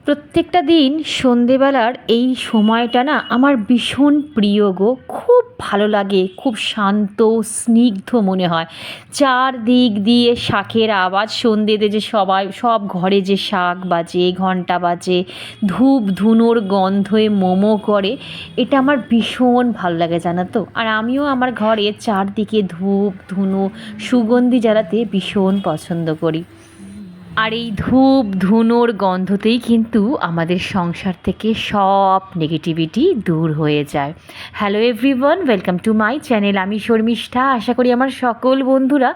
প্রত্যেকটা দিন সন্ধেবেলার এই সময়টা না আমার ভীষণ প্রিয় গো। খুব ভালো লাগে, খুব শান্ত স্নিগ্ধ মনে হয়। চারদিক দিয়ে শাঁখের আওয়াজ, সন্ধেতে যে সব ঘরে যে শাঁখ বাজে, ঘন্টা বাজে, ধূপ ধুনোর গন্ধে মোমো করে, এটা আমার ভীষণ ভালো লাগে জানো তো। আর আমিও আমার ঘরে চারদিকে ধূপ ধুনো সুগন্ধি জ্বালাতে ভীষণ পছন্দ করি। আর এই ধূপ ধুনোর গন্ধতেই কিন্তু আমাদের সংসার থেকে সব নেগেটিভিটি দূর হয়ে যায়। Hello everyone, welcome to my channel. আমি শর্মিষ্ঠা। আশা করি আমার সকল বন্ধুরা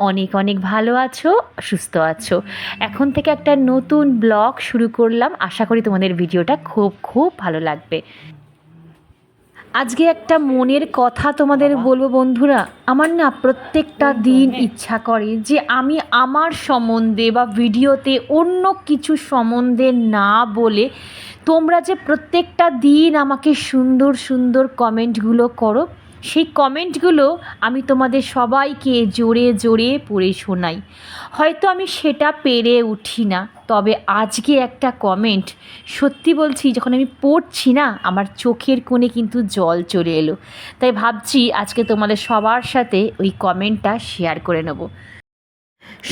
অনেক অনেক ভালো আছো, সুস্থ আছো। এখন থেকে একটা নতুন ব্লগ শুরু করলাম। আশা করি তোমাদের ভিডিওটা খুব খুব ভালো লাগবে। আজকে একটা মনের কথা তোমাদের বলবো বন্ধুরা। আমার না প্রত্যেকটা দিন ইচ্ছা করে যে আমি আমার সম্বন্ধে বা ভিডিওতে অন্য কিছু সম্বন্ধে না বলে তোমরা যে প্রত্যেকটা দিন আমাকে সুন্দর সুন্দর কমেন্টগুলো করো, সেই কমেন্টগুলো আমি তোমাদের সবাইকে জোরে জোরে পড়ে শোনাই। হয়তো আমি সেটা পেরে উঠি না, তবে আজকে একটা কমেন্ট, সত্যি বলছি, যখন আমি পড়ছি না আমার চোখের কোণে কিন্তু জল চলে এলো। তাই ভাবছি আজকে তোমাদের সবার সাথে ওই কমেন্টটা শেয়ার করে নেব।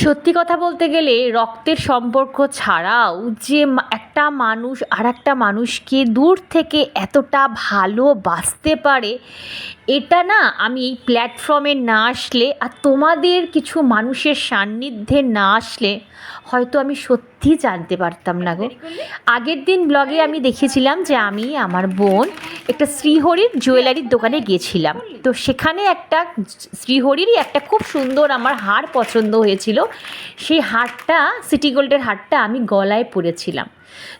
সত্যি কথা বলতে গেলে রক্তের সম্পর্ক ছাড়াও যে একটা মানুষ আর একটা মানুষকে দূর থেকে এতটা ভালোবাসতে পারে, এটা না আমি এই প্ল্যাটফর্মে না আসলে আর তোমাদের কিছু মানুষের সান্নিধ্যে না আসলে হয়তো আমি সত্যি জানতে পারতাম না গো। আগের দিন ব্লগে আমি দেখেছিলাম যে আমি আমার বোন একটা শ্রীহরির জুয়েলারির দোকানে গিয়েছিলাম। তো সেখানে একটা শ্রীহরিরই একটা খুব সুন্দর আমার হার পছন্দ হয়েছিল। সেই হারটা, সিটি গোল্ডের হারটা আমি গলায় পরেছিলাম।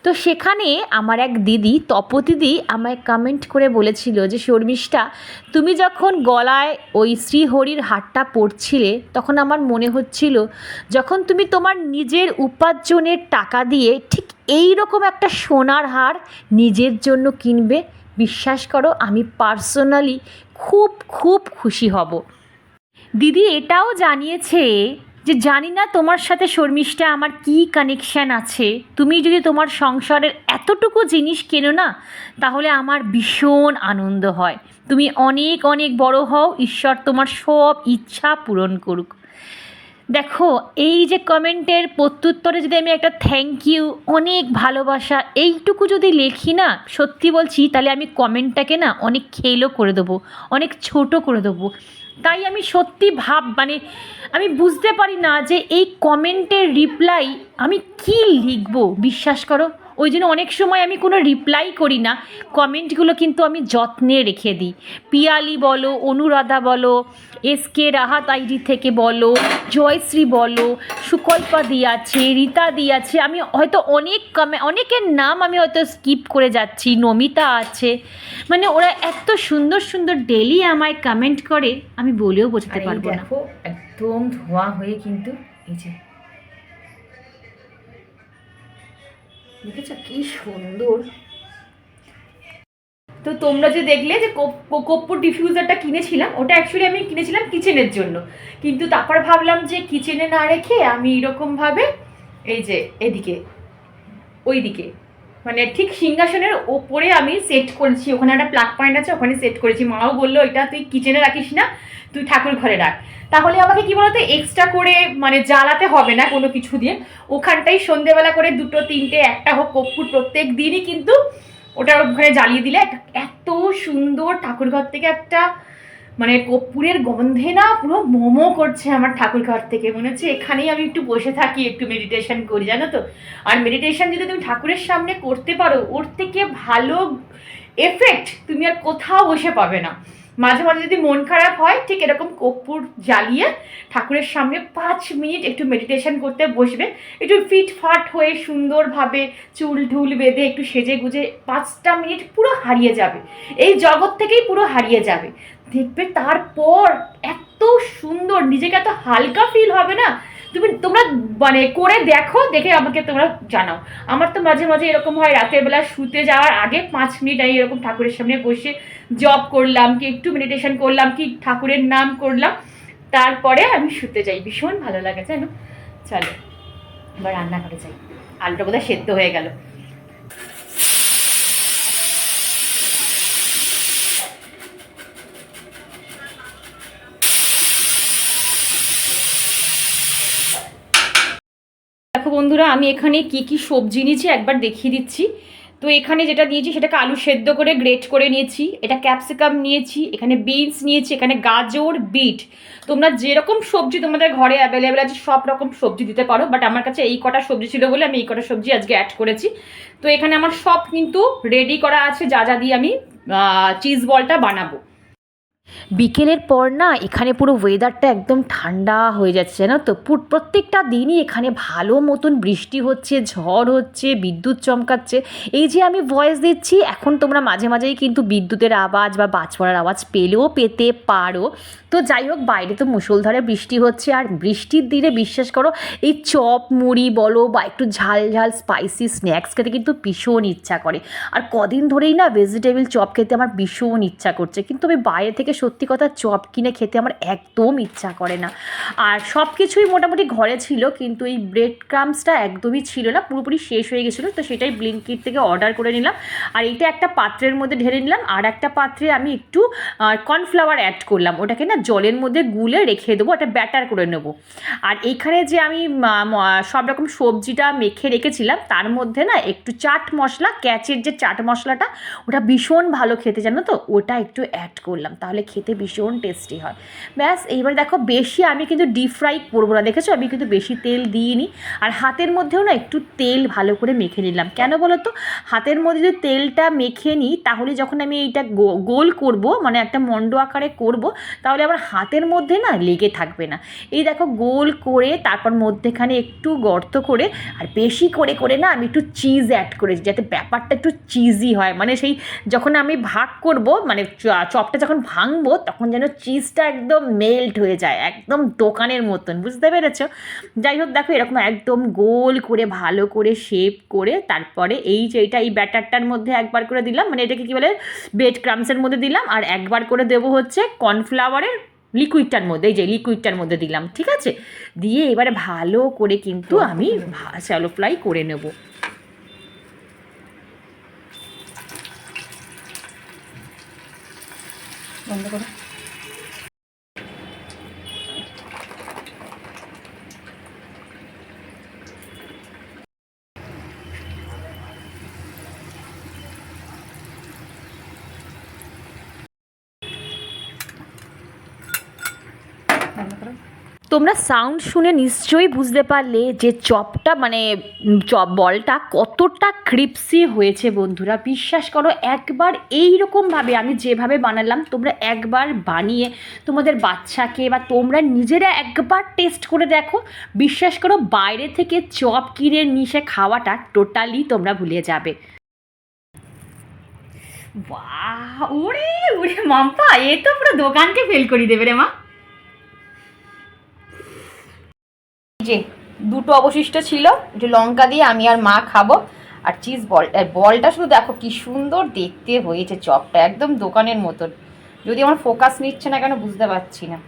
তো সেখানে আমার এক দিদি, তপদিদি, আমায় কমেন্ট করে বলেছিল যে শর্মিষ্ঠা, তুমি যখন গলায় ওই শ্রীহরির হারটা পরছিলে তখন আমার মনে হচ্ছিল যখন তুমি তোমার নিজের উপার্জনের টাকা দিয়ে ঠিক এই রকম একটা সোনার হার নিজের জন্য কিনবে, বিশ্বাস করো আমি পার্সোনালি খুব খুব খুশি হব। দিদি এটাও জানিয়েছে যে জানি না তোমার সাথে শর্মিষ্ঠা আমার কী কানেকশান আছে, তুমি যদি তোমার সংসারের এতটুকু জিনিস কেনো না তাহলে আমার ভীষণ আনন্দ হয়। তুমি অনেক অনেক বড় হও, ঈশ্বর তোমার সব ইচ্ছা পূরণ করুক। দেখো, এই যে কমেন্টের প্রত্যুত্তরে যদি আমি একটা থ্যাংক ইউ, অনেক ভালোবাসা, এইটুকু যদি লেখি না, সত্যি বলছি, তাহলে আমি কমেন্টটাকে না অনেক খেলো করে দেবো, অনেক ছোট করে দেবো। তাই আমি সত্যি মানে আমি বুঝতে পারি না যে এই কমেন্টের রিপ্লাই আমি কি লিখবো, বিশ্বাস করো। ওই জন্য অনেক সময় আমি কোনো রিপ্লাই করি না, কমেন্টগুলো কিন্তু আমি যত্নে রেখে দিই। পিয়ালি বলো, অনুরাধা বলো, এসকে রাহাত আইডি থেকে বলো, জয়শ্রী বলো, সুকল্পা দিয়াছে, রীতা দিয়াছে, আমি হয়তো অনেকের নাম আমি হয়তো স্কিপ করে যাচ্ছি, নমিতা আছে, মানে ওরা এত সুন্দর সুন্দর ডেলি আমায় কমেন্ট করে আমি বলেও বোঝাতে পারবো না। দেখো একদম ধোয়া হয়ে কিন্তু এই যে দেখেছো কি সুন্দর। তো তোমরা যে দেখলে যে কর্পূর ডিফিউজারটা কিনেছিলাম, ওটা অ্যাকচুয়ালি আমি কিনেছিলাম কিচেনের জন্য, কিন্তু তারপর ভাবলাম যে কিচেনে না রেখে আমি এরকমভাবে এই যে এদিকে ওইদিকে মানে ঠিক সিংহাসনের ওপরে আমি সেট করেছি। ওখানে একটা প্লাগ পয়েন্ট আছে, ওখানে সেট করেছি। মাও বললো এটা তুই কিচেনে রাখিস না, তুই ঠাকুর ঘরে রাখ, তাহলে আমাকে কি বলতো এক্সট্রা করে মানে জ্বালাতে হবে না কোনো কিছু দিয়ে। ওখানটাই সন্ধেবেলা করে দুটো তিনটে একটা হোক কর্পূর প্রত্যেক দিনই কিন্তু ওটা ওখানে জ্বালিয়ে দিলে এত সুন্দর ঠাকুরঘর থেকে একটা মানে কর্পূরের গন্ধে না পুরো মোমো করছে আমার ঠাকুরঘর থেকে। মনে হচ্ছে এখানেই আমি একটু বসে থাকি, একটু মেডিটেশন করি, জানো তো। আর মেডিটেশন যদি তুমি ঠাকুরের সামনে করতে পারো, ওর থেকে ভালো এফেক্ট তুমি আর কোথাও বসে পাবে না। মাঝে মাঝে যদি মন খারাপ হয় ঠিক এরকম কর্পূর জ্বালিয়ে ঠাকুরের সামনে 5 মিনিট একটু মেডিটেশন করতে বসবে, একটু ফিটফাট হয়ে সুন্দরভাবে চুল ঢুল বেঁধে একটু সেজে গুজে 5টা মিনিট পুরো হারিয়ে যাবে, এই জগৎ থেকেই পুরো হারিয়ে যাবে। দেখবে তারপর এত সুন্দর, নিজেকে এত হালকা ফিল হবে না। তোমরা মানে করে দেখো, দেখে আমাকে তোমরা জানাও। আমার তো মাঝে মাঝে এরকম হয়, রাতের বেলা শুতে যাওয়ার আগে 5 মিনিট আমি এরকম ঠাকুরের সামনে বসে জব করলাম, কি একটু মেডিটেশন করলাম, কি ঠাকুরের নাম করলাম, তারপরে আমি শুতে যাই। ভীষণ ভালো লাগে জানো। চলো এবার রান্না করে যাই। আলুটা বোধহয় সেদ্ধ হয়ে গেল। বন্ধুরা আমি এখানে কি কি সবজি নিয়েছি একবার দেখিয়ে দিচ্ছি। তো এখানে যেটা নিয়েছি সেটাকে আলু সেদ্ধ করে গ্রেট করে নিয়েছি, এটা ক্যাপসিকাম নিয়েছি, এখানে বিনস নিয়েছি, এখানে গাজর, বিট। তোমরা যেরকম সবজি তোমাদের ঘরে অ্যাভেলেবেল আছে সব রকম সবজি দিতে পারো, বাট আমার কাছে এই কটা সবজি ছিল বলে আমি এই কটা সবজি আজকে অ্যাড করেছি। তো এখানে আমার সব কিন্তু রেডি করা আছে, যা যা দিয়ে আমি চিজ বলটা বানাবো। বিকেলের পর না এখানে পুরো ওয়েদারটা একদম ঠান্ডা হয়ে যাচ্ছে, জানো তো। প্রত্যেকটা দিনই এখানে ভালো মতন বৃষ্টি হচ্ছে, ঝড় হচ্ছে, বিদ্যুৎ চমকাচ্ছে। এই যে আমি ভয়েস দিচ্ছি এখন তোমরা মাঝে মাঝেই কিন্তু বিদ্যুতের আওয়াজ বা বাজ পড়ার আওয়াজ পেতে পারো। তো যাই হোক, বাইরে তো মুষলধারে বৃষ্টি হচ্ছে, আর বৃষ্টির দিনে বিশ্বাস করো এই চপ মুড়ি বলো বা একটু ঝাল ঝাল স্পাইসি স্ন্যাক্স খেতে কিন্তু ভীষণ ইচ্ছা করে। আর কদিন ধরেই না ভেজিটেবল চপ খেতে আমার ভীষণ ইচ্ছা করছে, কিন্তু আমি বাইরে থেকে সত্যি কথা চপ কিনে খেতে আমার একদম ইচ্ছা করে না। আর সব কিছুই মোটামুটি ঘরে ছিল, কিন্তু এই ব্রেড ক্রামসটা একদমই ছিল না, পুরোপুরি শেষ হয়ে গেছিলো। তো সেটাই ব্লিঙ্কিট থেকে অর্ডার করে নিলাম। আর এইটা একটা পাত্রের মধ্যে ঢেলে নিলাম, আর একটা পাত্রে আমি একটু কর্নফ্লাওয়ার অ্যাড করলাম, ওটাকে না জলের মধ্যে গুলে রেখে দেবো, একটা ব্যাটার করে নেব। আর এইখানে যে আমি সব রকম সবজিটা মেখে রেখেছিলাম তার মধ্যে না একটু চাট মশলা, ক্যাচের যে চাট মশলাটা, ওটা ভীষণ ভালো খেতে, জানো তো, ওটা একটু অ্যাড করলাম, তাহলে খেতে ভীষণ টেস্টি হয়। ব্যাস এইবার দেখো, বেশি আমি কিন্তু ডিপ ফ্রাই করবো না, দেখেছো আমি কিন্তু বেশি তেল দিইনি। আর হাতের মধ্যেও না একটু তেল ভালো করে মেখে নিলাম, কেন বলো তো, হাতের মধ্যে যদি তেলটা মেখে নিই তাহলে যখন আমি এইটা গোল করব, মানে একটা মন্ড আকারে করব, তাহলে আবার হাতের মধ্যে না লেগে থাকবে না। এই দেখো গোল করে তারপর মধ্যেখানে একটু গর্ত করে, আর বেশি করে করে না আমি একটু চিজ অ্যাড করেছি, যাতে ব্যাপারটা একটু চিজি হয়, মানে সেই যখন আমি ভাগ করব, মানে চপটা যখন ভাঙবো তখন যেন চিজটা একদম মেল্ট হয়ে যায়, একদম দোকানের মতন, বুঝতে পেরেছো। যাই হোক দেখো, এরকম একদম গোল করে ভালো করে শেপ করে তারপরে এই যে এই ব্যাটারটার মধ্যে একবার করে দিলাম, মানে এটাকে কী বলে, ব্রেড ক্রামসের মধ্যে দিলাম, আর একবার করে দেবো হচ্ছে কর্নফ্লাওয়ারের লিকুইডটার মধ্যে, এই যে লিকুইডটার মধ্যে দিলাম, ঠিক আছে। দিয়ে এবারে ভালো করে কিন্তু আমি শ্যালো ফ্রাই করে নেব। বন্ধ করো। তোমরা সাউন্ড শুনে নিশ্চয়ই বুঝতে পারলে যে চপটা, মানে চপ বলটা কতটা ক্রিপসি হয়েছে বন্ধুরা। বিশ্বাস করো, একবার এই রকমভাবে আমি যেভাবে বানালাম তোমরা একবার বানিয়ে তোমাদের বাচ্চাকে বা তোমরা নিজেরা একবার টেস্ট করে দেখো। বিশ্বাস করো, বাইরে থেকে চপ কিনে নিয়ে খাওয়াটা টোটালি তোমরা ভুলে যাবে। বাহ, ওরে ওরে মাম্পা, এ তো পুরো দোকানকে ফেল করে দেবে রে মা। যে দুটো অবশিষ্ট ছিল, একটু লঙ্কা দিয়ে আমি আর মা খাবো। আর চিজ বল, বলটা শুধু দেখো কি সুন্দর দেখতে হয়েছে, চপটা একদম দোকানের মতন। যদি আমার ফোকাস নিচ্ছে না কেন বুঝতে পারছি না।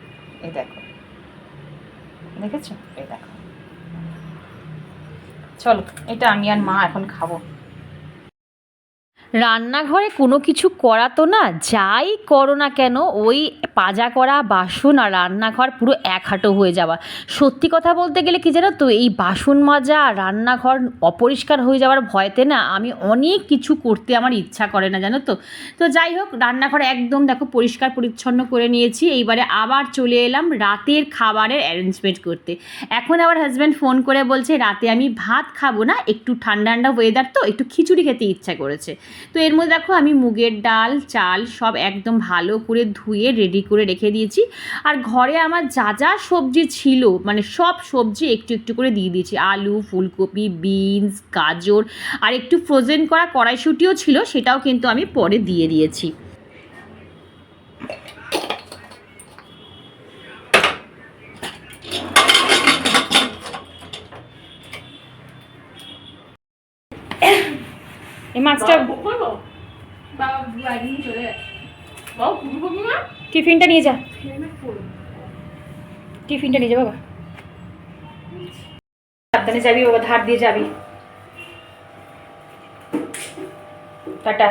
এই দেখো, দেখেছো, এই দেখো। চলো, এটা আমি আর মা এখন খাবো। রান্নাঘরে কোনো কিছু করা তো না, যাই করো না কেন ওই পাজা করা বাসন আর রান্নাঘর পুরো এক হাঁটো হয়ে যাওয়া। সত্যি কথা বলতে গেলে কি জানো তো, এই বাসন মাজা আর রান্নাঘর অপরিষ্কার হয়ে যাওয়ার ভয়তে না আমি অনেক কিছু করতে আমার ইচ্ছা করে না, জানো তো। তো যাই হোক, রান্নাঘর একদম দেখো পরিষ্কার পরিচ্ছন্ন করে নিয়েছি। এইবারে আবার চলে এলাম রাতের খাবারের অ্যারেঞ্জমেন্ট করতে। এখন আবার হাজব্যান্ড ফোন করে বলছে রাতে আমি ভাত খাবো না, একটু ঠান্ডা ঠান্ডা ওয়েদার তো একটু খিচুড়ি খেতে ইচ্ছা করেছে। তো এর মধ্যে দেখো আমি মুগের ডাল চাল সব একদম ভালো করে ধুয়ে রেডি করে রেখে দিয়েছি। আর ঘরে আমার যা যা সবজি ছিল, মানে সব সবজি একটু একটু করে দিয়ে দিয়েছি, আলু, ফুলকপি, বিনস, গাজর, আর একটু ফ্রোজেন করা কড়াইশুঁটিও ছিল, সেটাও কিন্তু আমি পরে দিয়ে দিয়েছি। এই মাছটা টিফিনটা নিয়ে যা, টিফিনটা নিয়ে যা বাবা, সাবধানে যাবি বাবা, ধার দিয়ে যাবি। টাটা।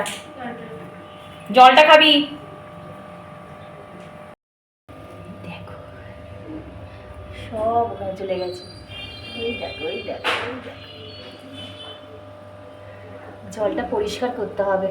জলটা খাবি। দেখো সব ওখানে চলে গেছে, এই দেখো এই দেখো এই দেখো, জলটা পরিষ্কার করতে হবে।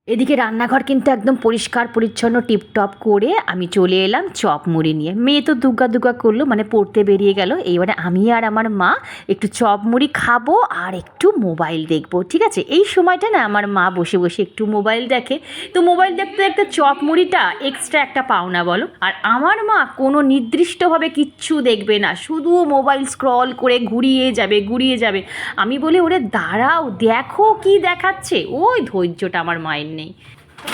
এদিকে রান্নাঘর কিন্তু একদম পরিষ্কার পরিচ্ছন্ন টিপটপ করে আমি চলে এলাম চপ মুড়ি নিয়ে। মেয়ে তো দুগ্গা দুগ্গা করলো, মানে পড়তে বেরিয়ে গেল। এইবারে আমি আর আমার মা একটু চপ মুড়ি খাবো আর একটু মোবাইল দেখবো, ঠিক আছে? এই সময়টা না আমার মা বসে বসে একটু মোবাইল দেখে, তো মোবাইল দেখতে দেখতে চপ মুড়িটা এক্সট্রা একটা পাওনা বলো। আর আমার মা কোনো নির্দিষ্টভাবে কিচ্ছু দেখবে না, শুধু মোবাইল স্ক্রল করে ঘুরিয়ে যাবে। আমি বলি ওরে দাঁড়াও, দেখো কি দেখাচ্ছে। ওই ধৈর্যটা আমার মায়ের নেই।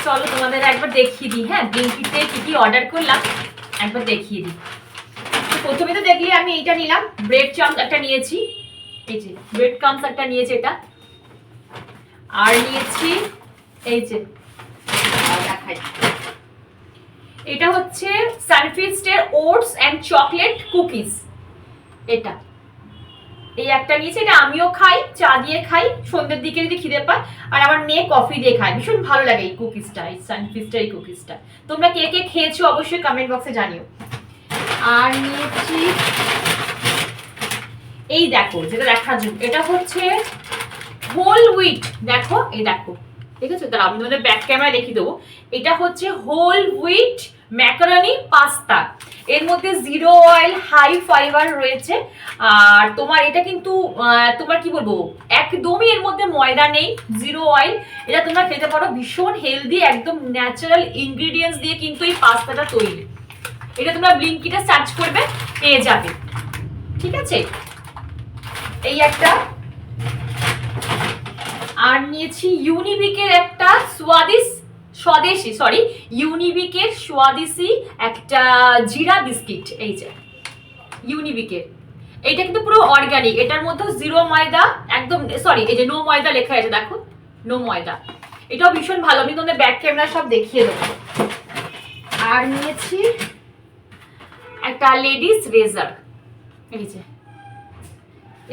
চলো তোমাদের একবার দেখিয়ে দিই, হ্যাঁ, ব্লিঙ্কিতে কি কি অর্ডার করলাম একবার দেখিয়ে দিই। প্রথমে তো দেখলি আমি এইটা নিলাম, ব্রেড চাম্পস একটা নিয়েছি, এই যে ব্রেড ক্রাম্পস একটা নিয়েছি এটা, আর নিয়েছি এই যে দেখাই, এটা হচ্ছে সানফিস্টের ওটস অ্যান্ড চকলেট কুকিজ, এটা এই একটা নিয়েছি। এটা আমিও খাই, চা দিয়ে খাই সন্ধ্যের দিকে যদি খিদে পায়, আর আমার মেয়ে কফি দিয়ে খায়, ভীষণ ভালো লাগে এই কুকিজটা, এই সানফিস্টের এই কুকিজটা। তোমরা কে কে খেয়েছো অবশ্যই কমেন্ট বক্সে জানিও। আর নিয়েছি এই দেখো, যেটা দেখার জন্য, এটা হচ্ছে হোল হুইট, দেখো এই দেখো, ঠিক আছে? তাহলে আমি তোমাদের ব্যাক ক্যামেরায় দেখিয়ে দেবো। এটা হচ্ছে হোল হুইট ম্যাকারনি পাস্তা, এর মধ্যে 0 অয়েল হাই ফাইবার রয়েছে। আর তোমার এটা কিন্তু তোমার কি বলবো, একদমই এর মধ্যে ময়দা নেই, 0 অয়েল। এটা তোমরা খেতে পারো, ভীষণ হেলদি, একদম ন্যাচারাল ইনগ্রিডিয়েন্টস দিয়ে কিন্তু এই পাস্তাটা তৈরি। এটা তোমরা ব্লিঙ্কিটে সার্চ করবে, পেয়ে যাবে, ঠিক আছে? এই একটা। আর নিয়েছি ইউনিবিকের একটা ইউনিবিকের স্বাদিসি একটা জিরা বিস্কিট, এই যে ইউনিবিকের। এইটা কিন্তু পুরো অর্গানিক, এটার মধ্যে 0 ময়দা, একদম এই যে নো ময়দা লেখা আছে, দেখো নো ময়দা। এটাও ভীষণ ভালো, আমি তোমাদের ব্যাক ক্যামেরা সব দেখিয়ে দেবো। আর নিয়েছি একটা লেডিস রেজার, এই যে।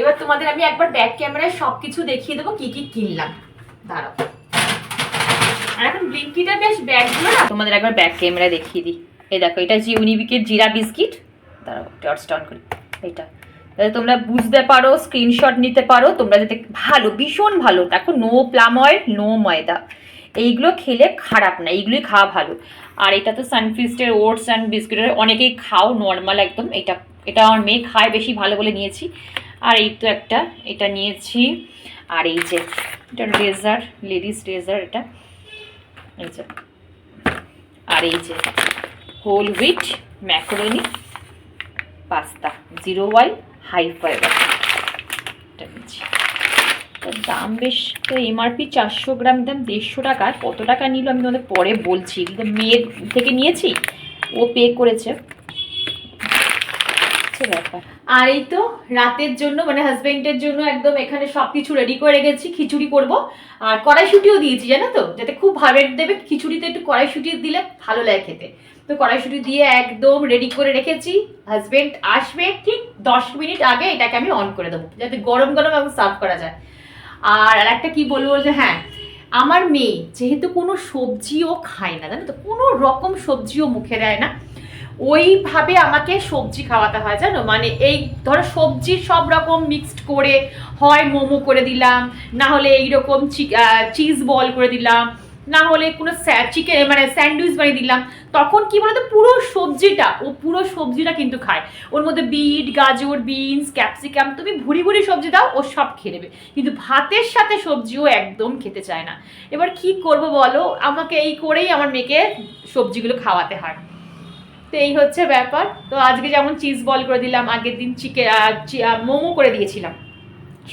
এবার তোমাদের আমি একবার ব্যাক ক্যামেরায় সবকিছু দেখিয়ে দেবো কি কি কিনলাম, দাঁড়াও। আর এখন ব্লিঙ্কিটা বেশ ব্যাগগুলো না তোমাদের একবার ব্যাক ক্যামেরায় দেখিয়ে দিই। এই দেখো, এটা যে ইউনিবিকের জিরা বিস্কিট, দাঁড়াও টর্চ অন করি, এটা যাতে তোমরা বুঝতে পারো, স্ক্রিনশট নিতে পারো তোমরা, যাতে ভালো, ভীষণ ভালো। দেখো নো প্লাম অয়েল, নো ময়দা, এইগুলো খেলে খারাপ না, এইগুলোই খাওয়া ভালো। আর এটা তো সানফিস্টের ওটস অ্যান্ড বিস্কিটের, অনেকেই খাও নর্মাল একদম, এটা আমার মেয়ে খায় বেশি, ভালো বলে নিয়েছি। আর এই তো একটা এটা নিয়েছি। আর এই যে এটা রেজার, লেডিস রেজার, এটা এই যে। আর এই যে whole wheat macaroni pasta, 0 oil high fibre, এটা নিয়েছি। দাম বেশ, তো এমআরপি 400 গ্রাম দাম 150 টাকা। কত টাকা নিল আমি তোমাদের পরে বলছি, কিন্তু মেয়ের থেকে নিয়েছি, ও পে করেছে, ব্যাপার। আর এই তো রাতের জন্য, মানে হাজবেন্ডের জন্য একদম এখানে সবকিছু রেডি করে রেখেছি। খিচুড়ি করব, আর কড়াইশুটিও দিয়েছি, জানো তো, যাতে খুব ভালো দেবে। খিচুড়িতে একটু কড়াইশুটি দিলে ভালো লাগে খেতে, তো কড়াইশুটি দিয়ে একদম রেডি করে রেখেছি। হাজবেন্ড আসবে ঠিক 10 মিনিট আগে এটাকে আমি অন করে দেবো, যাতে গরম গরম এবং সার্ভ করা যায়। আর একটা কি বলবো, যে হ্যাঁ, আমার মেয়ে যেহেতু কোনো সবজিও খায় না, জানো তো, কোনো রকম সবজিও মুখে দেয় না, ওইভাবে আমাকে সবজি খাওয়াতে হয়, জানো। মানে এই ধরো সবজি সব রকম মিক্সড করে, হয় মোমো করে দিলাম, না হলে এইরকম চিজ বল করে দিলাম, না হলে কোনো চিকেন মানে স্যান্ডউইচ বানিয়ে দিলাম। তখন কি বলতো, পুরো সবজিটা কিন্তু খায়। ওর মধ্যে বিট, গাজর, বিনস, ক্যাপসিকাম, তুমি ভুড়ি ভুড়ি সবজি দাও, ও সব খেয়ে নেবে। কিন্তু ভাতের সাথে সবজিও একদম খেতে চায় না। এবার কি করব বলো, আমাকে এই করেই আমার মেয়েকে সবজিগুলো খাওয়াতে হয়। তো এই হচ্ছে ব্যাপার। তো আজকে যেমন চিজ বল করে দিলাম, আগের দিন মোমো করে দিয়েছিলাম।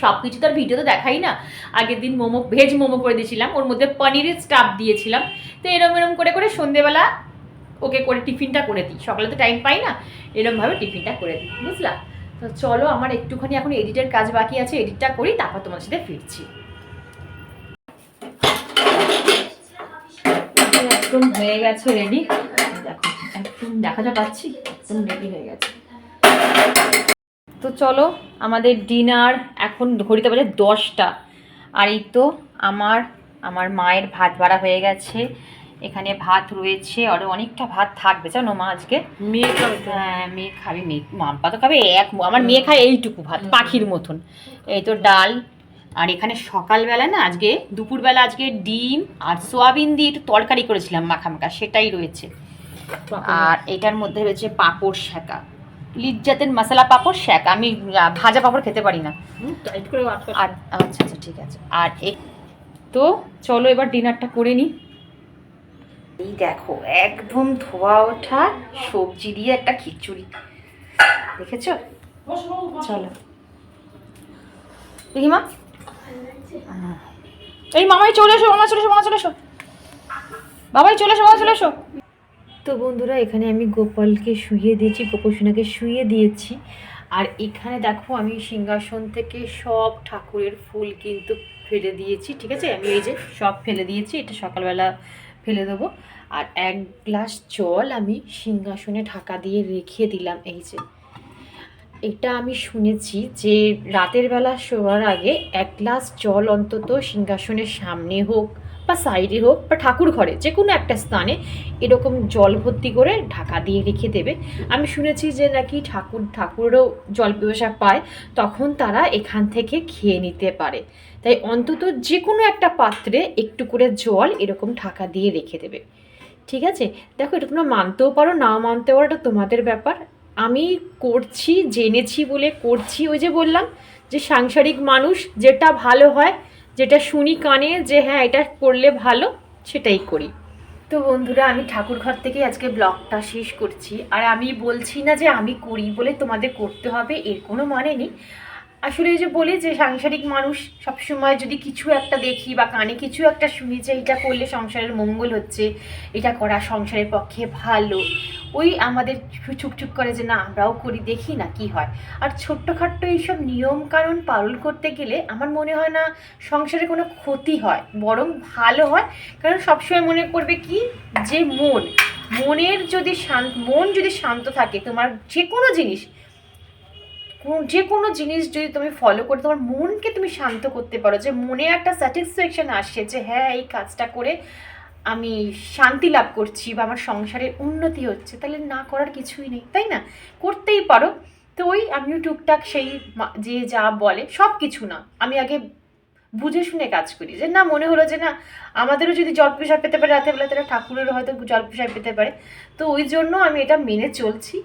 সব কিছু তো আর ভিডিওতে দেখাই না। আগের দিন ভেজ মোমো করে দিয়েছিলাম, ওর মধ্যে পনিরের স্টাফ দিয়েছিলাম। তো এরম করে সন্ধেবেলা ওকে করে টিফিনটা করে দিই। সকালে তো টাইম পাই না, এরমভাবে টিফিনটা করে দিই, বুঝলা? তো চলো, আমার একটুখানি এখন এডিটের কাজ বাকি আছে, এডিটটা করি, তারপর তোমার সাথে ফিরছি। একদম হয়ে গেছে রেডি, দেখো একদম দেখা পাচ্ছি। একদম রেডি হয়ে গেছে। তো চলো আমাদের ডিনার এখন ঘড়িতে বাজে 10টা। আর এই তো আমার মায়ের ভাত বাড়া হয়ে গেছে, এখানে ভাত রয়েছে, আরও অনেকটা ভাত থাকবে জানো মা আজকে। মেয়ে খাবে? হ্যাঁ মেয়ে খাবে, মেয়ে মাম্পা তো খাবে আমার মেয়ে খায় এইটুকু ভাত পাখির মতন। এই তো ডাল, আর এখানে সকালবেলা না আজকে দুপুরবেলা আজকে ডিম আর সোয়াবিন দিয়ে একটু তরকারি করেছিলাম মাখা মাখা, সেটাই রয়েছে। আর এটার মধ্যে রয়েছে পাঁপড় শাঁকা, লিজ্জাতের মশলা পাঁপড় শাঁকা। আমি ভাজা পাঁপড় খেতে পারি না। আর আচ্ছা আচ্ছা ঠিক আছে। আর তো চলো এবার ডিনারটা করে নিই। এই দেখো একদম ধোয়া ওঠা সবজি দিয়ে একটা খিচুড়ি, দেখেছো? চলো দেখি মা, এই মামাই চলে এসো, মামা চলে এসো, মামা চলে এসো, বাবাই চলে এসো, বাবা চলে এসো। তো বন্ধুরা এখানে আমি গোপালকে শুইয়ে দিয়েছি, গোপসোনাকে শুইয়ে দিয়েছি। আর এখানে দেখো আমি সিংহাসন থেকে সব ঠাকুরের ফুল কিন্তু ফেলে দিয়েছি, ঠিক আছে? আমি এই যে সব ফেলে দিয়েছি, এটা সকালবেলা ফেলে দেবো। আর 1 গ্লাস জল আমি সিংহাসনে ঢাকা দিয়ে রেখে দিলাম। এই যে এটা আমি শুনেছি যে রাতের বেলা শোয়ার আগে 1 গ্লাস জল অন্তত সিংহাসনের সামনে হোক বা সাইডে হোক বা ঠাকুর ঘরে যে কোনো একটা স্থানে এরকম জল ভর্তি করে ঢাকা দিয়ে রেখে দেবে। আমি শুনেছি যে নাকি ঠাকুরও জল পিপাসা পায়, তখন তারা এখান থেকে খেয়ে নিতে পারে। তাই অন্তত যে কোনো একটা পাত্রে একটু করে জল এরকম ঢাকা দিয়ে রেখে দেবে, ঠিক আছে? দেখো এটা তোমরা মানতেও পারো, নাও মানতে পারো, এটা তোমাদের ব্যাপার। আমি করছি, জেনেছি বলে করছি। ওই যে বললাম যে সাংসারিক মানুষ, যেটা ভালো হয়, যেটা শুনি কানে যে হ্যাঁ এটা করলে ভালো, সেটাই করি। তো বন্ধুরা আমি ঠাকুর ঘর থেকে আজকে ব্লগটা শেষ করছি। আর আমি বলছি না যে আমি করি বলে তোমাদের করতে হবে, এর কোনো মানে নেই। আসলে এই যে বলি যে সাংসারিক মানুষ সবসময় যদি কিছু একটা দেখি বা কানে কিছু একটা শুনি যে এটা করলে সংসারের মঙ্গল হচ্ছে, এটা করা সংসারের পক্ষে ভালো, ওই আমাদের ছুকছুক করে যে না আমরাও করি, দেখি না কি হয়। আর ছোট্টখাট্ট এইসব নিয়ম কানুন পালন করতে গেলে আমার মনে হয় না সংসারে কোনো ক্ষতি হয়, বরং ভালো হয়। কারণ সবসময় মনে করবে কি যে মন যদি শান্ত থাকে, তোমার যে কোনো জিনিস যদি তুমি ফলো করে তোমার মনকে তুমি শান্ত করতে পারো, যে মনে একটা স্যাটিসফ্যাকশন আসে যে হ্যাঁ এই কাজটা করে আমি শান্তি লাভ করছি বা আমার সংসারের উন্নতি হচ্ছে, তাহলে না করার কিছুই নেই, তাই না? করতেই পারো। তো ওই আমিও টুকটাক সেই যে যা বলে সব কিছু না, আমি আগে বুঝে শুনে কাজ করি। যে না মনে হলো যে না আমাদেরও যদি জল পিপাসা পেতে পারে রাতের বেলা, তারা ঠাকুরেরও হয়তো জল পিপাসা পেতে পারে। তো ওই জন্য আমি এটা মেনে চলছি।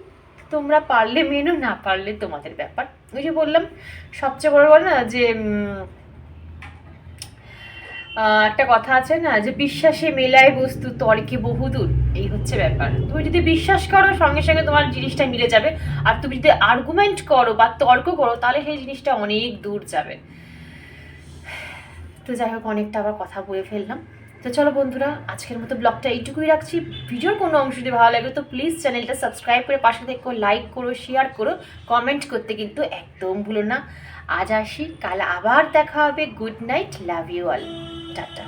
তোমরা পারলে মেনো, না পারলে তোমাদের ব্যাপার। ওই যে বললাম সবচেয়ে বড় না যে একটা কথা আছে না যে বিশ্বাসে মেলায় বস্তু তর্কে বহুদূর, এই হচ্ছে ব্যাপার। তুমি যদি বিশ্বাস করো সঙ্গে সঙ্গে তোমার জিনিসটা মিলে যাবে, আর তুমি যদি আর্গুমেন্ট করো বা তর্ক করো তাহলে সেই জিনিসটা অনেক দূর যাবে। তো যাই হোক অনেকটা আবার কথা বলে ফেললাম। তো চলো বন্ধুরা আজকের মতো ব্লগটা এইটুকুই রাখছি। ভিডিওর কোনো অংশ যদি ভালো লাগে তো প্লিজ চ্যানেলটা সাবস্ক্রাইব করে পাশে থেকে লাইক করো, শেয়ার করো, কমেন্ট করতে কিন্তু একদম ভুলো না। আজ আসি, কাল আবার দেখা হবে। Good night, love you all, tata.